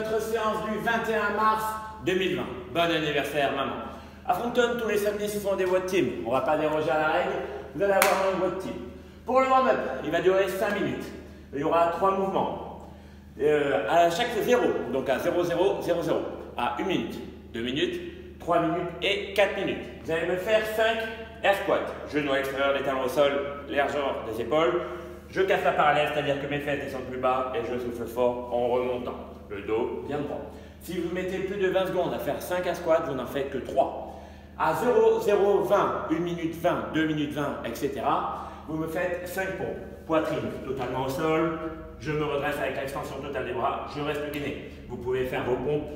notre séance du 21 mars 2020. Bon anniversaire, maman. À Fronton, tous les samedis, ce sont des WOD Team. On ne va pas déroger à la règle, vous allez avoir un WOD Team. Pour le warm-up, il va durer 5 minutes. Il y aura 3 mouvements. À chaque 0, donc à 0, 0, 0, 0. À 1 minute, 2 minutes, 3 minutes et 4 minutes. Vous allez me faire 5 air squats. Genoux à l'extérieur, les talons au sol, largeur des épaules. Je casse la parallèle, c'est-à-dire que mes fesses descendent plus bas et je souffle fort en remontant. Le dos bien droit. Si vous mettez plus de 20 secondes à faire 5 air squats, vous n'en faites que 3. À 0, 0, 20, 1 minute 20, 2 minutes 20, etc. Vous me faites 5 pompes. Poitrine totalement au sol. Je me redresse avec l'extension totale des bras. Je reste gainé. Vous pouvez faire vos pompes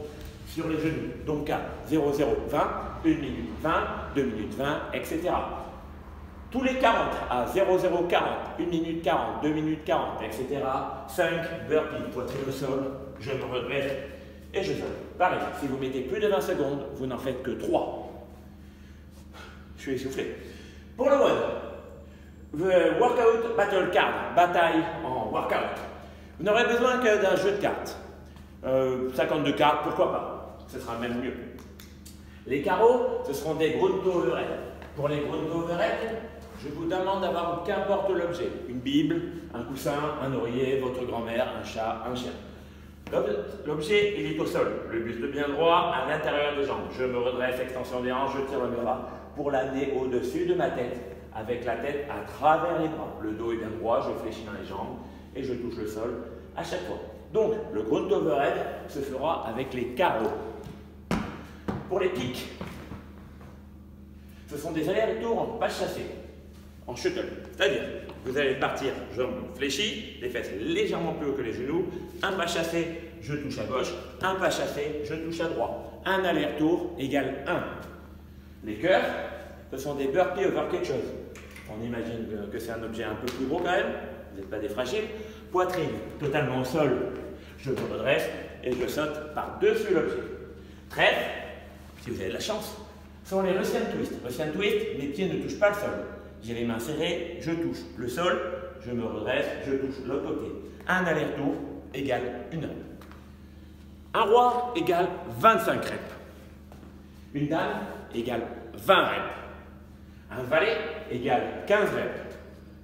sur les genoux. Donc à 0, 0, 20, 1 minute 20, 2 minutes 20, etc. Tous les 40 à 0, 0, 40, 1 minute 40, 2 minutes 40, etc. 5 burpees, poitrine au sol, je me redresse et je saute. Pareil, si vous mettez plus de 20 secondes, vous n'en faites que 3. Je suis essoufflé. Pour le WOD, workout battle card, bataille en workout. Vous n'aurez besoin que d'un jeu de cartes. 52 cartes, pourquoi pas? Ce sera même mieux. Les carreaux, ce seront des ground overhead. Pour les ground overhead, je vous demande d'avoir qu'importe l'objet. Une Bible, un coussin, un oreiller, votre grand-mère, un chat, un chien. L'objet, il est au sol. Le buste bien droit, à l'intérieur des jambes. Je me redresse, extension des hanches, je tire le bras pour l'amener au-dessus de ma tête, avec la tête à travers les bras. Le dos est bien droit, je fléchis dans les jambes et je touche le sol à chaque fois. Donc, le ground overhead se fera avec les carreaux. Pour les pics, ce sont des allers-retours en pas chassé, en shuttle. C'est-à-dire, vous allez partir jambes fléchies, les fesses légèrement plus haut que les genoux, un pas chassé, je touche à gauche, un pas chassé, je touche à droite. Un aller-retour égale 1. Les cœurs, ce sont des burpees over quelque chose. On imagine que c'est un objet un peu plus gros quand même, vous n'êtes pas des fragiles. Poitrine, totalement au sol, je me redresse et je saute par-dessus l'objet. Trèfle, si vous avez de la chance, sont les Russian Twist. Russian Twist, mes pieds ne touchent pas le sol. J'ai les mains serrées, je touche le sol, je me redresse, je touche l'autre côté. Un aller-retour égale 1 rep. Un roi égale 25 reps. Une dame égale 20 reps. Un valet égale 15 reps.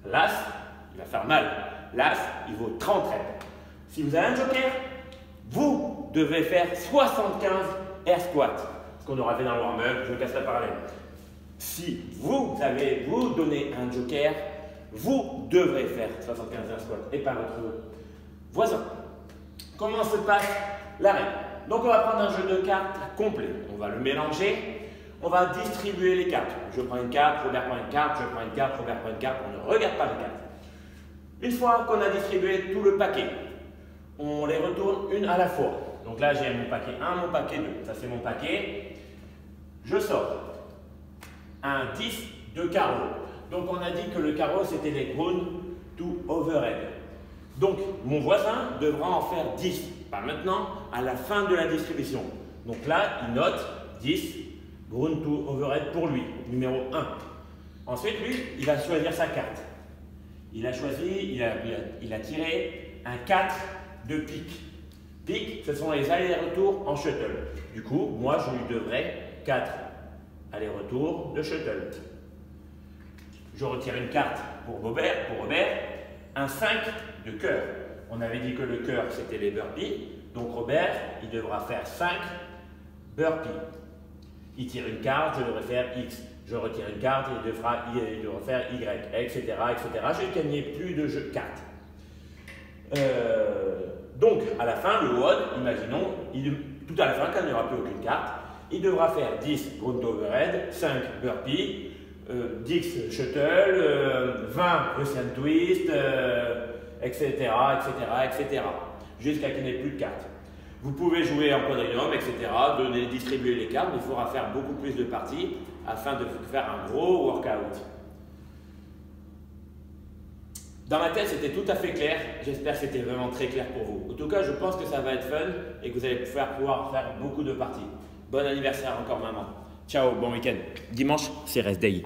L'as, il va faire mal. L'as, il vaut 30 reps. Si vous avez un joker, vous devez faire 75 air squats. Ce qu'on aura fait dans le warm-up, je casse la parallèle. Si vous donnez un joker, vous devrez faire 75 air squats et pas votre voisin. Comment se passe la règle? Donc on va prendre un jeu de cartes complet. On va le mélanger. On va distribuer les cartes. Je prends une carte, Robert prend une carte, je prends une carte, Robert prend une carte. On ne regarde pas les cartes. Une fois qu'on a distribué tout le paquet, on les retourne une à la fois. Donc là, j'ai mon paquet 1, mon paquet 2. Ça, c'est mon paquet. Je sors un 10 de carreau. Donc, on a dit que le carreau, c'était les ground to overhead. Donc, mon voisin devra en faire 10. Pas maintenant, à la fin de la distribution. Donc là, il note 10 ground to overhead pour lui, numéro 1. Ensuite, lui, il va choisir sa carte. Il a choisi, il a tiré un 4 de pique. Pique, ce sont les allers-retours en shuttle. Du coup, moi, je lui devrais 4 allers-retours de shuttle. Je retire une carte pour Robert, un 5 de cœur. On avait dit que le cœur, c'était les burpees. Donc Robert, il devra faire 5 burpees. Il tire une carte, je devrais faire X. Je retire une carte, il devra faire Y, etc., etc. J'ai gagné plus de jeux de cartes. Donc, à la fin, le WOD, imaginons, tout à la fin, quand il n'y aura plus aucune carte, il devra faire 10 ground overhead, 5 burpees, 10 shuttle, 20 Russian twist, etc., etc., etc. Jusqu'à qu'il n'y ait plus de cartes. Vous pouvez jouer en quadrinom, etc., distribuer les cartes, mais il faudra faire beaucoup plus de parties afin de faire un gros workout. Dans ma tête, c'était tout à fait clair. J'espère que c'était vraiment très clair pour vous. En tout cas, je pense que ça va être fun et que vous allez pouvoir faire beaucoup de parties. Bon anniversaire encore, maman. Ciao, bon week-end. Dimanche, c'est rest day.